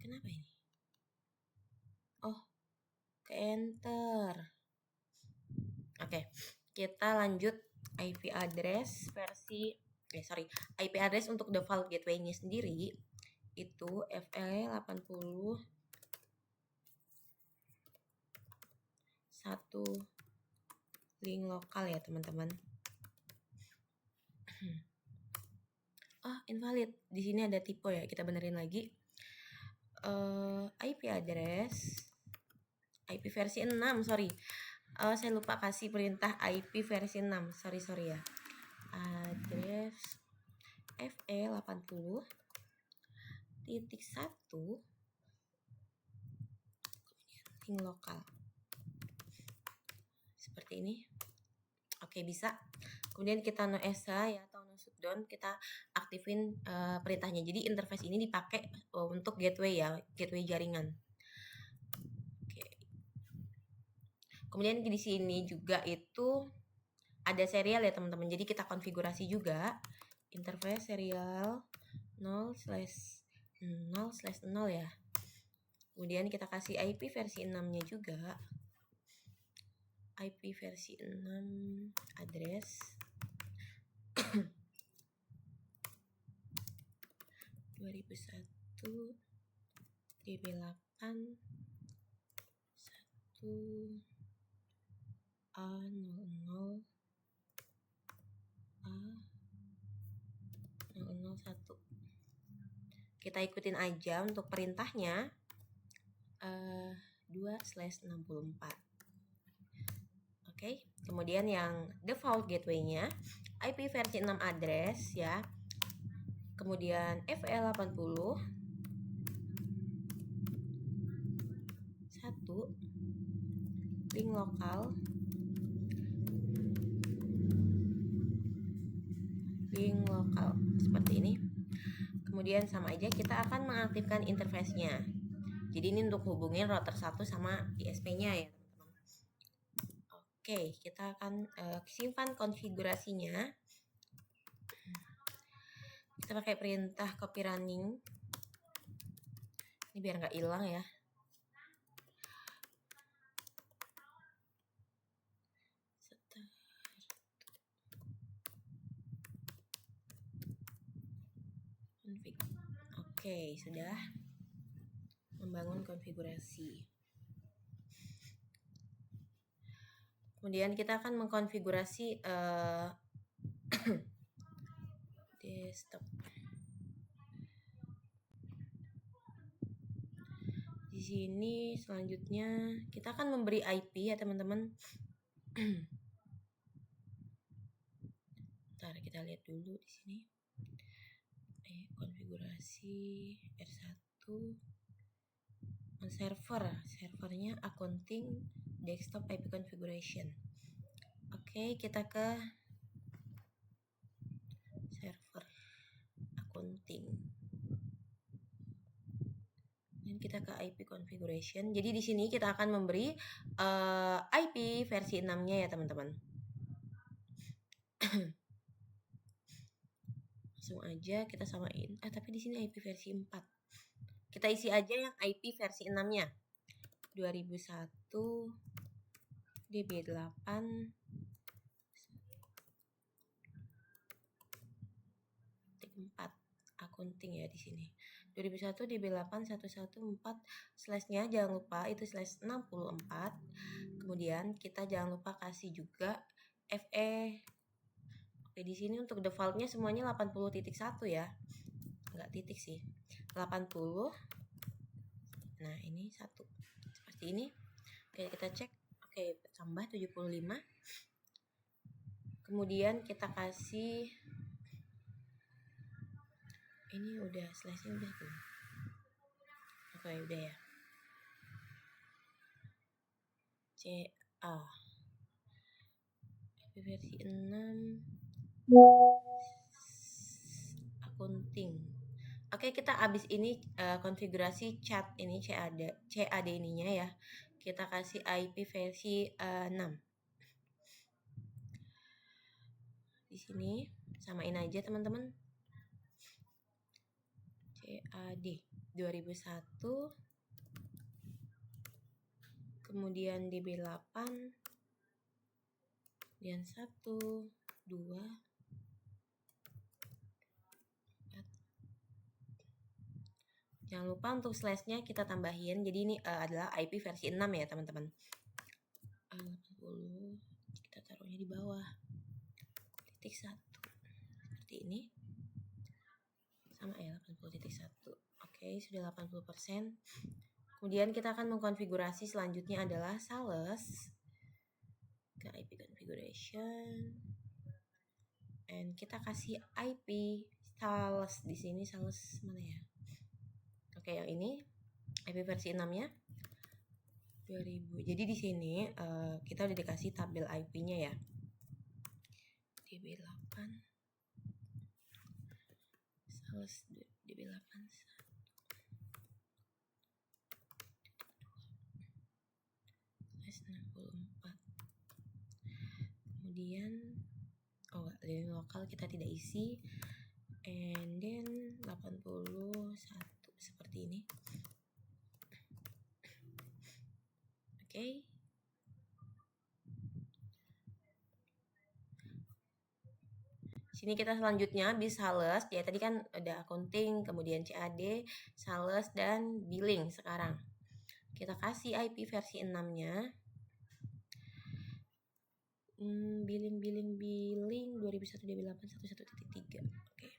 Kenapa ini? Oh, ke enter. Oke, kita lanjut IP address versi IP address untuk default gateway-nya sendiri itu FE 80 satu link lokal ya teman-teman. Oh, invalid. Di sini ada typo ya, kita benerin lagi. IP address IP versi 6, sorry. Saya lupa kasih perintah IP versi 6. Sorry ya. Address FE 80 titik 1 link lokal. Seperti ini. Oke, bisa. Kemudian kita no ESA ya atau no shutdown, kita aktifin perintahnya. Jadi interface ini dipakai untuk gateway ya, gateway jaringan. Oke. Kemudian di sini juga itu ada serial ya teman-teman. Jadi kita konfigurasi juga interface serial 0/0/0 ya. Kemudian kita kasih IP versi 6-nya juga. IP versi 6 address 2001 DB8 1 A00 A001. Kita ikutin aja untuk perintahnya 2/64. Oke, kemudian yang default gateway-nya IP versi 6 address ya. Kemudian FE80 1 link lokal seperti ini. Kemudian sama aja kita akan mengaktifkan interface-nya. Jadi ini untuk hubungin router 1 sama ISP-nya ya teman-teman. Oke, kita akan simpan konfigurasinya. Kita pakai perintah copy running. Ini biar nggak hilang ya. Oke, sudah membangun konfigurasi. Kemudian kita akan mengkonfigurasi desktop. Di sini selanjutnya kita akan memberi IP ya teman-teman. Ntar kita lihat dulu di sini. Konfigurasi R1 on servernya accounting desktop IP configuration. Oke, kita ke server accounting. Dan kita ke IP configuration. Jadi di sini kita akan memberi IP versi 6-nya ya teman-teman. Langsung aja kita samain. Tapi di sini IP versi 4. Kita isi aja yang IP versi 6-nya. 2001 DB8 4 accounting ya di sini. 2001 DB8 114/nya jangan lupa itu /64. Kemudian kita jangan lupa kasih juga FE. Oke, di sini untuk defaultnya semuanya 80.1 ya. Enggak titik sih. 80. Nah, ini 1. Seperti ini. Oke, kita cek. Oke, tambah 75. Kemudian kita kasih ini udah slash-nya udah tuh. Oke, udah ya. CA versi 6 accounting. Oke, kita abis ini konfigurasi chat ini CAD ininya ya. Kita kasih IP versi 6. Di sini samain aja teman-teman. CAD 2001 kemudian DB8 dan 1 2 Jangan lupa untuk slash-nya kita tambahin. Jadi ini adalah IP versi 6 ya teman-teman. 80 kita taruhnya di bawah. Titik 1. Seperti ini. Sama ya 80.1. Oke, sudah 80%. Kemudian kita akan mengkonfigurasi selanjutnya adalah sales. Ke IP configuration. And kita kasih IP sales di sini sales mana ya? Oke, yang ini IP versi 6-nya 2000. Jadi di sini kita udah dikasih tabel IP-nya ya. DB8 sales DB8 64. Kemudian link lokal kita tidak isi. And then 81 seperti ini. Oke. Sini kita selanjutnya bis sales, ya tadi kan ada accounting, kemudian CAD, sales, dan billing sekarang. Kita kasih IP versi 6-nya. Billing 2001-2008 11.3. Oke.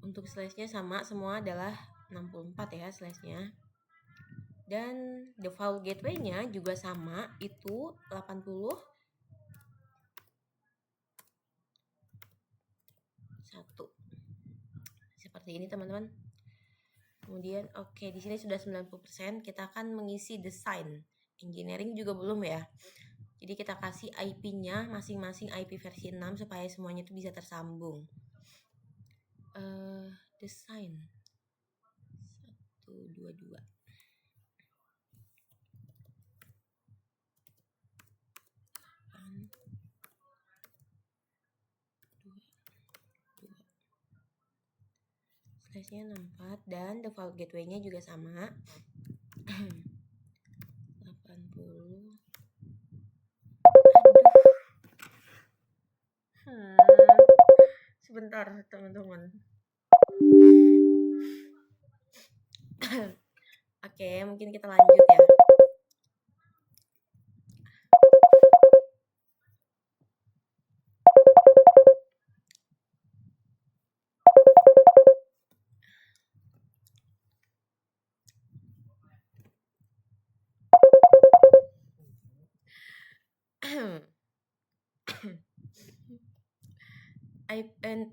Untuk slash-nya sama, semua adalah 64 ya slash-nya. Dan default gateway-nya juga sama, itu 80 1. Seperti ini teman-teman. Kemudian oke, di sini sudah 90%, kita akan mengisi desain. Engineering juga belum ya. Jadi kita kasih IP-nya masing-masing IP versi 6 supaya semuanya itu bisa tersambung. Desain 122. Slash-nya 64 dan default gateway-nya juga sama. 80. Sebentar teman-teman. Oke, mungkin kita lanjut ya.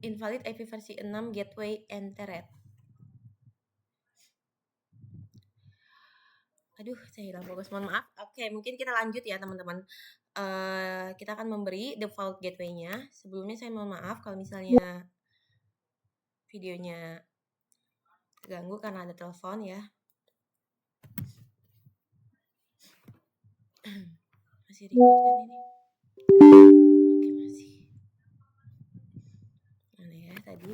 Invalid IP versi 6 gateway entered. Aduh, saya hilang fokus, mohon maaf. Oke, mungkin kita lanjut ya teman-teman. Kita akan memberi default gateway-nya. Sebelumnya saya mohon maaf kalau misalnya videonya terganggu karena ada telepon ya. Masih record kan ini? Oke, masih. Mana ya tadi?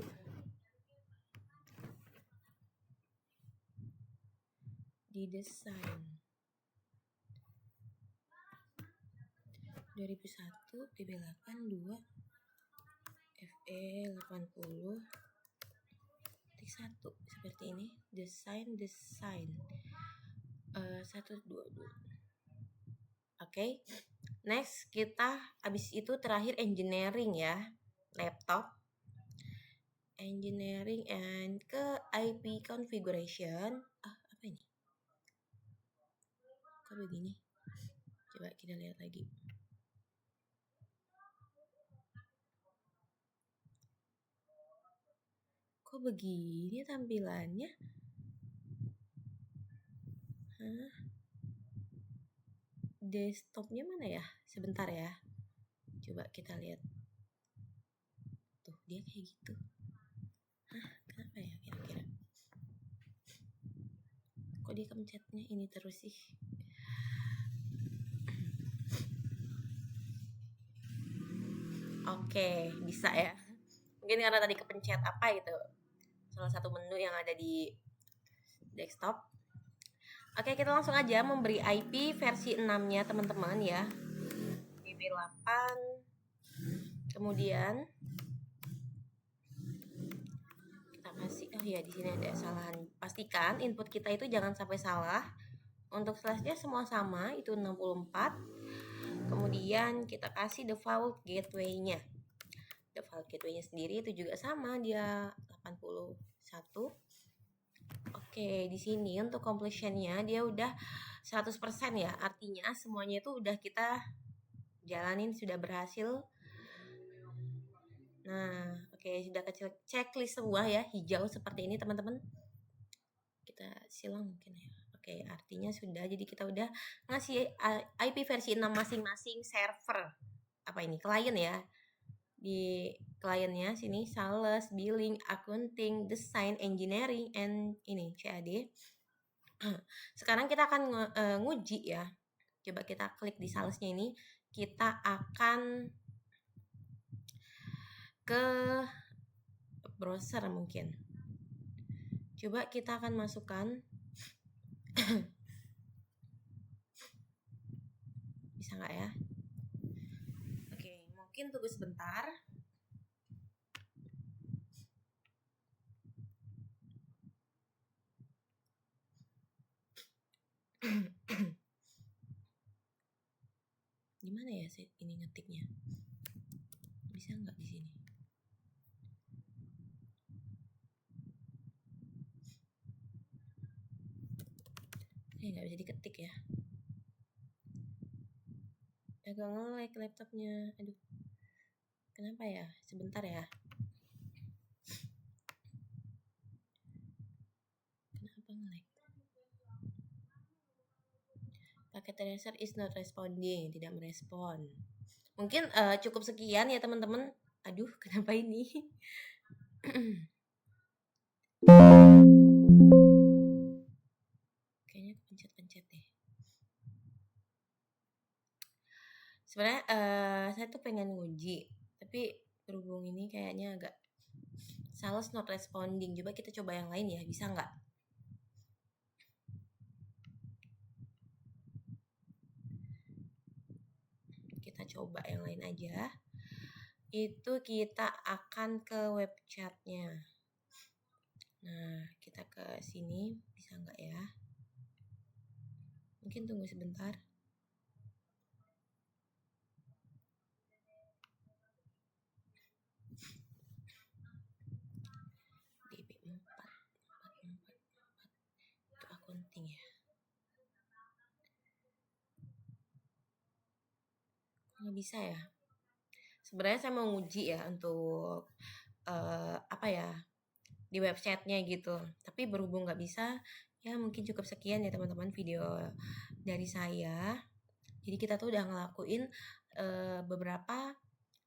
Di desain 2001 PB82 FE 80 1 seperti ini. Desain 122. Oke. Next kita habis itu terakhir engineering ya, laptop. Engineering and ke IP configuration. Apa ini? Kok begini? Coba kita lihat lagi. Kok begini tampilannya? Desktopnya mana ya? Sebentar ya. Coba kita lihat. Tuh, dia kayak gitu. Kenapa ya kira-kira? Kok dia kemencetnya ini terus sih? Oke, bisa ya. Mungkin karena tadi kepencet apa gitu. Salah satu menu yang ada di desktop. Oke, kita langsung aja memberi IP versi 6-nya teman-teman ya. PB8. Kemudian kita kasih, oh ya di sini ada kesalahan. Pastikan input kita itu jangan sampai salah. Untuk slash-nya semua sama, itu 64. Kemudian kita kasih default gateway-nya. Default gateway-nya sendiri itu juga sama, dia 81. Oke, di sini untuk completion-nya dia udah 100% ya. Artinya semuanya itu udah kita jalanin, sudah berhasil. Nah, oke, sudah kecil checklist semua ya, hijau seperti ini teman-teman. Kita silang mungkin ya. Oke, artinya sudah. Jadi kita udah ngasih IP versi 6 masing-masing server. Apa ini? Klien ya. Di kliennya sini sales, billing, accounting, design, engineering, and ini CAD. Sekarang kita akan nguji ya. Coba kita klik di salesnya ini. Kita akan ke browser mungkin. Coba kita akan masukkan Bisa nggak ya? Oke, mungkin tunggu sebentar. Gimana ya ini ngetiknya? Bisa nggak di sini? Nggak bisa diketik ya. Agak nge-lag laptopnya. Aduh. Kenapa ya? Sebentar ya. Kenapa nge-lag? Paket tracer is not responding, tidak merespon. Mungkin cukup sekian ya teman-teman. Aduh, kenapa ini? Kayaknya kepencet-pencet deh. Sebenarnya saya tuh pengen nguji, tapi berhubung ini kayaknya agak sales not responding. Coba kita coba yang lain ya, bisa nggak? Kita coba yang lain aja. Itu kita akan ke web chatnya. Nah, kita ke sini, bisa nggak ya? Mungkin tunggu sebentar. Penting ya. Nggak bisa ya. Sebenarnya saya mau nguji ya untuk apa ya, di websitenya gitu. Tapi berhubung nggak bisa, ya mungkin cukup sekian ya teman-teman video dari saya. Jadi kita tuh udah ngelakuin beberapa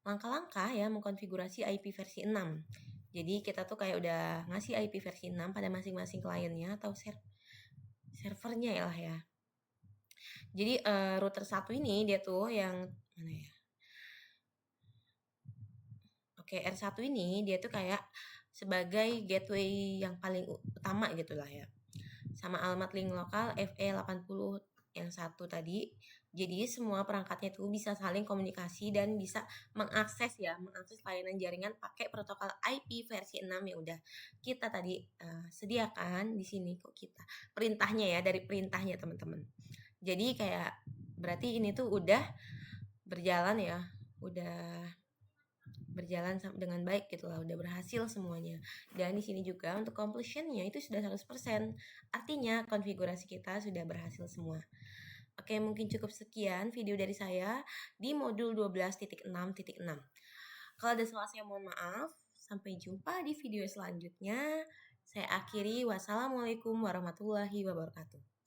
langkah-langkah ya mengkonfigurasi IP versi 6. Jadi kita tuh kayak udah ngasih IP versi 6 pada masing-masing kliennya atau servernya ya lah ya. Jadi router 1 ini dia tuh yang mana ya? Oke, R1 ini dia tuh kayak sebagai gateway yang paling utama gitu lah ya. Sama alamat link lokal FE80 yang satu tadi. Jadi semua perangkatnya itu bisa saling komunikasi dan bisa mengakses layanan jaringan pakai protokol IP versi 6 yang udah kita tadi sediakan di sini kok kita. Perintahnya ya, dari perintahnya teman-teman. Jadi kayak berarti ini tuh udah berjalan ya, udah berjalan dengan baik gitu lah, udah berhasil semuanya. Dan di sini juga untuk completionnya itu sudah 100%. Artinya konfigurasi kita sudah berhasil semua. Oke, mungkin cukup sekian video dari saya di modul 12.6.6. Kalau ada salah saya mohon maaf. Sampai jumpa di video selanjutnya. Saya akhiri. Wassalamualaikum warahmatullahi wabarakatuh.